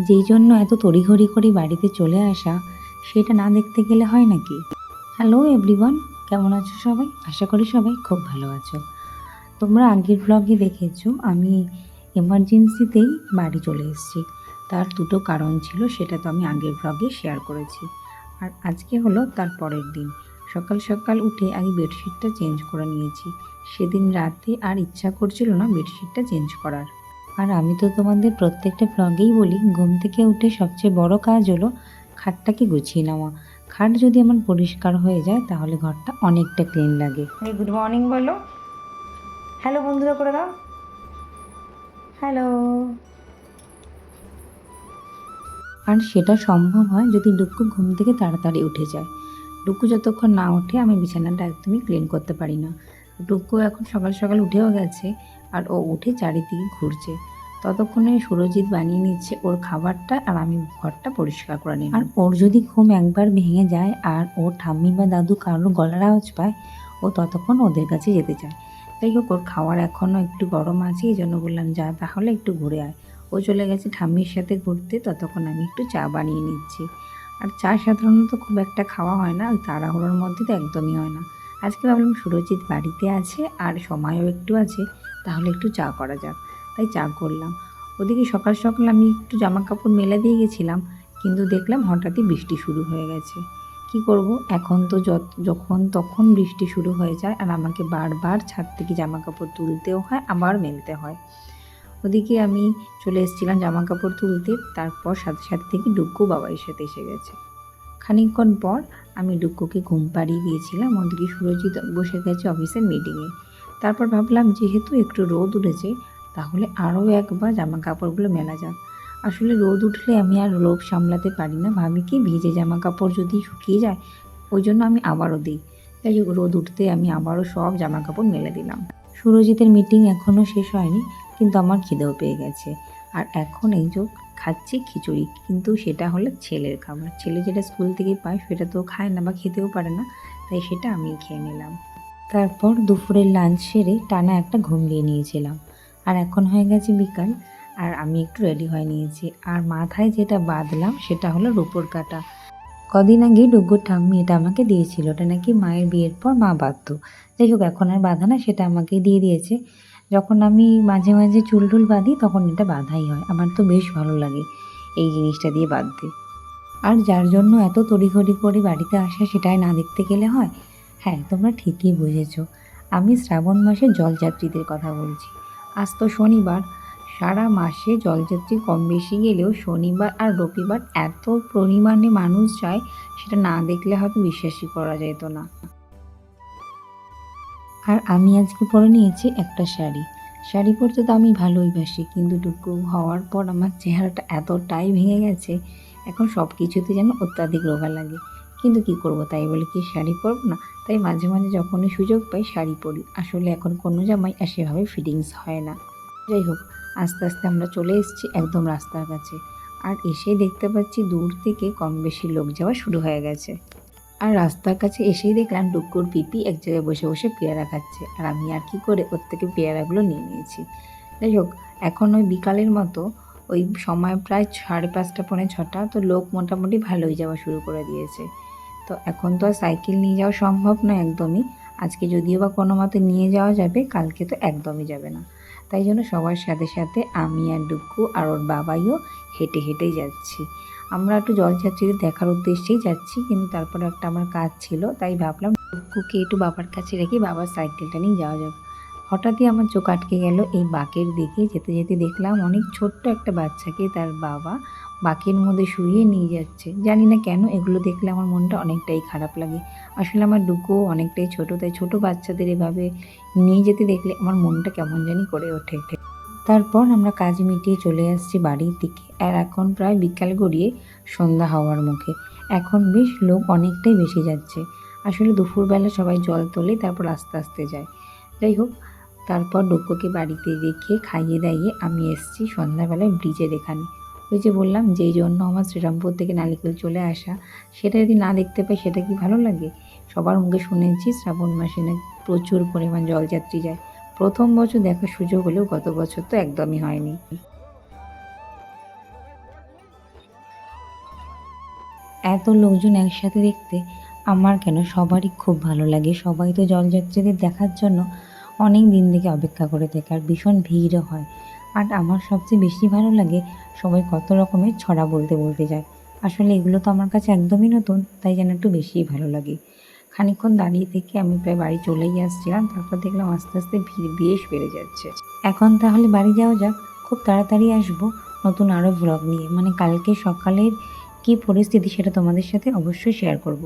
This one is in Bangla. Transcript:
যেই জন্য এত তড়িঘড়ি করে বাড়িতে চলে আসা, সেটা না দেখতে গেলে হয় নাকি? হ্যালো এভরিওয়ান, কেমন আছো সবাই? আশা করি সবাই খুব ভালো আছো। তোমরা আগের ব্লগে দেখেছো আমি এমার্জেন্সিতেই বাড়ি চলে এসেছি। তার দুটো কারণ ছিল, সেটা তো আমি আগের ব্লগে শেয়ার করেছি। আর আজকে হলো তার পরের দিন। সকাল সকাল উঠে আগে বেডশিটটা চেঞ্জ করে নিয়েছি। সেদিন রাতে আর ইচ্ছা করছিল না বেডশিটটা চেঞ্জ করার। আর আমি তো তোমাদের প্রত্যেকটা ব্লগেই বলি, ঘুম থেকে উঠে সবচেয়ে বড় কাজ হলো খাটটাকে গুছিয়ে নেওয়া। খাট যদি আমার পরিষ্কার হয়ে যায় তাহলে ঘরটা অনেকটা ক্লিন লাগে। গুড মর্নিং বলো, হ্যালো বন্ধুরা করে দাও, হ্যালো। আর সেটা সম্ভব হয় যদি ডুক্কু ঘুম থেকে তাড়াতাড়ি উঠে যায়। ডুক্কু যতক্ষণ না ওঠে আমি বিছানাটা একদমই ক্লিন করতে পারি না। ডুক্কু এখন সকাল সকাল উঠেও গেছে, আর ও উঠে চারিদিকে ঘুরছে। ততক্ষণে সুরজিৎ বানিয়ে নিচ্ছে ওর খাবারটা, আর আমি ঘরটা পরিষ্কার করে নিই। আর ওর যদি ঘুম একবার ভেঙে যায় আর ওর ঠাম্মি বা দাদু কারোর গলার আওয়াজ পায়, ও ততক্ষণ ওদের কাছে যেতে চায়। যাই হোক, ওর খাওয়ার এখনও একটু গরম আছে, এই জন্য বললাম যা তাহলে একটু ঘুরে আয়। ও চলে গেছে ঠাম্মির সাথে ঘুরতে, ততক্ষণ আমি একটু চা বানিয়ে নিচ্ছি। আর চা সাধারণত খুব একটা খাওয়া হয় না, ওই তাড়াহুড়োর মধ্যে তো একদমই হয় না। আজকে ভাবলাম সুরজিৎ বাড়িতে আছে আর সময়ও একটু আছে, তাহলে একটু চা করা যাক, তাই চা করলাম। ওদিকে সকাল সকাল আমি একটু জামা কাপড় মেলে দিয়ে গেছিলাম, কিন্তু দেখলাম হঠাৎই বৃষ্টি শুরু হয়ে গেছে। কি করব, এখন তো যখন তখন বৃষ্টি শুরু হয়ে যায়, আর আমাকে বারবার ছাদ থেকে জামা কাপড় তুলতেও হয় আবার মেলতে হয়। ওদিকে আমি চলে এসেছিলাম জামা কাপড় তুলতে, তারপর সাথে সাথে থেকে ডুক্কু বাবাইয়ের সাথে এসে গেছে। খানিকক্ষণ পর আমি ডুক্কুকে ঘুম পাড়িয়ে দিয়েছিলাম, ওদিকে সুরজিৎ বসে গেছে অফিসের মিটিংয়ে। তারপর ভাবলাম যেহেতু একটু রোদ উঠেছে, তাহলে আরও একবার জামা কাপড়গুলো মেলা যাক। আসলে রোদ উঠলে আমি আর লোভ সামলাতে পারি না, ভাবি কি ভিজে জামা কাপড় যদি শুকিয়ে যায়, ওই জন্য আমি আবারও দিই। তাই রোদ উঠতে আমি আবারও সব জামা কাপড় মেলে দিলাম। সুরজিতের মিটিং এখনও শেষ হয়নি, কিন্তু আমার খিদেও পেয়ে গেছে। আর এখন এই যে খাচ্ছি খিচুড়ি, কিন্তু সেটা হলো ছেলের খাবার। ছেলে যেটা স্কুল থেকে পায় সেটা তো খায় না বা খেতেও পারে না, তাই সেটা আমি খেয়ে নিলাম। তারপর দুপুরের লাঞ্চ সেরে টানা একটা ঘুম দিয়ে নিয়েছিলাম। আর এখন হয়ে গেছে বিকাল, আর আমি একটু রেডি হয়ে নিয়েছি। আর মাথায় যেটা বাঁধলাম সেটা হলো রূপোর কাঁটা। কদিন আগে ডুগ্গুর ঠাম্মি এটা আমাকে দিয়েছিল, ওটা নাকি মায়ের বিয়ের পর মা বাঁধত। যাই হোক, এখন আর বাঁধা না, সেটা আমাকে দিয়ে দিয়েছে। যখন আমি মাঝে মাঝে চুল টুল বাঁধি তখন এটা বাঁধাই হয়, আমার তো বেশ ভালো লাগে এই জিনিসটা দিয়ে বাঁধতে। আর যার জন্য এত তড়িঘড়ি করে বাড়িতে আসা, সেটাই না দেখতে গেলে হয়? হ্যাঁ, তোমরা ঠিকই বুঝেছো, আমি শ্রাবণ মাসে জলযাত্রীদের কথা বলছি। আজ তো শনিবার, সারা মাসে জলযাত্রী কম বেশি গেলেও শনিবার আর রবিবার এত পরিমাণে মানুষ যায়, সেটা না দেখলে হয়তো বিশ্বাসই করা যেত না। আর আমি আজকে পরে নিয়েছি একটা শাড়ি। শাড়ি পরতে তো আমি ভালোই বাসি, কিন্তু টুকু হওয়ার পর আমার চেহারাটা এতটাই ভেঙে গেছে, এখন সব কিছুতে যেন অত্যাধিক রোগা লাগে। কিন্তু কি করব, তাই বলে কি শাড়ি পরবো না? তাই মাঝে মাঝে যখনই সুযোগ পাই শাড়ি পরি। আসলে এখন কোনো জামাই আর সেভাবে ফিটিংস হয় না। যাই হোক, আস্তে আস্তে আমরা চলে এসেছি একদম রাস্তার কাছে। আর এসেই দেখতে পাচ্ছি দূর থেকে কম বেশি লোক যাওয়া শুরু হয়ে গেছে। আর রাস্তার কাছে এসেই দেখলাম ডুক্কুর পিপি এক জায়গায় বসে বসে পেয়ারা খাচ্ছে, আর আমি আর কি করে ওর থেকে পেয়ারাগুলো নিয়ে নিয়েছি। যাই হোক, এখন ওই বিকালের মতো, ওই সময় প্রায় 5:30 পৌনে 6টা, তো লোক মোটামুটি ভালোই যাওয়া শুরু করে দিয়েছে। তো এখন তো আর সাইকেল নিয়ে যাওয়া সম্ভব নয় একদমই। আজকে যদিও বা কোনো মতে নিয়ে যাওয়া যাবে, কালকে তো একদমই যাবে না। তাই জন্য সবার সাথে সাথে আমি আর ডুক্কু আর ওর বাবাইও হেঁটে হেঁটেই যাচ্ছি। আমরা একটু জলযাত্রীদের দেখার উদ্দেশ্যেই যাচ্ছি, কিন্তু তারপরে একটা আমার কাজ ছিল, তাই ভাবলাম ডুক্কুকে একটু বাবার কাছে রেখে বাবার সাইকেলটা নিয়ে যাওয়া যাবে। হঠাৎই আমার চোখ আটকে গেল এই বাঁকের দিকে। যেতে যেতে দেখলাম অনেক ছোট্ট একটা বাচ্চাকে তার বাবা বাঁকের মধ্যে শুইয়ে নিয়ে যাচ্ছে। জানি না কেন এগুলো দেখলে আমার মনটা অনেকটাই খারাপ লাগে। আসলে আমার ডুকুও অনেকটাই ছোট, তাই ছোট বাচ্চাদের এভাবে নিয়ে যেতে দেখলে আমার মনটা কেমন জানি করে ওঠে। তারপর আমরা কাজ মিটিয়ে চলে আসছি বাড়ির দিকে। আর এখন প্রায় বিকাল গড়িয়ে সন্ধ্যা হওয়ার মুখে। এখন বেশ লোক অনেকটাই বেশি যাচ্ছে। আসলে দুপুরবেলা সবাই জল তোলে, তারপর আস্তে আস্তে যায়। যাই হোক, তারপর ডুক্কুকে বাড়িতে রেখে খাইয়ে দাইয়ে আমি এসেছি সন্ধ্যাবেলায় ব্রিজের এখানে। ওই যে বললাম যেই জন্য আমার শ্রীরামপুর থেকে নালিকেল চলে আসা, সেটা যদি না দেখতে পাই সেটা কি ভালো লাগে? সবার মুখে শুনেছি শ্রাবণ মাসে না প্রচুর পরিমাণ জলযাত্রী যায়। প্রথম বছর দেখার সুযোগ হলেও গত বছর তো একদমই হয়নি। এত লোকজন একসাথে দেখতে আমার কেন, সবারই খুব ভালো লাগে। সবাই তো জলযাত্রীদের দেখার জন্য অনেক দিন থেকে অপেক্ষা করে থাকে, আর ভীষণ ভিড়ও হয়। আর আমার সবচেয়ে বেশি ভালো লাগে সবাই কত রকমের ছড়া বলতে বলতে যায়। আসলে এগুলো তো আমার কাছে একদমই নতুন, তাই যেন একটু বেশিই ভালো লাগে। খানিকক্ষণ দাঁড়িয়ে থেকে আমি প্রায় বাড়ি চলেই আসছিলাম, তারপর দেখলাম আস্তে আস্তে ভিড় বেশ বেড়ে যাচ্ছে। এখন তাহলে বাড়ি যাওয়া যাক, খুব তাড়াতাড়ি আসবো নতুন আরও ভ্লগ নিয়ে। মানে কালকে সকালের কী পরিস্থিতি সেটা তোমাদের সাথে অবশ্যই শেয়ার করব।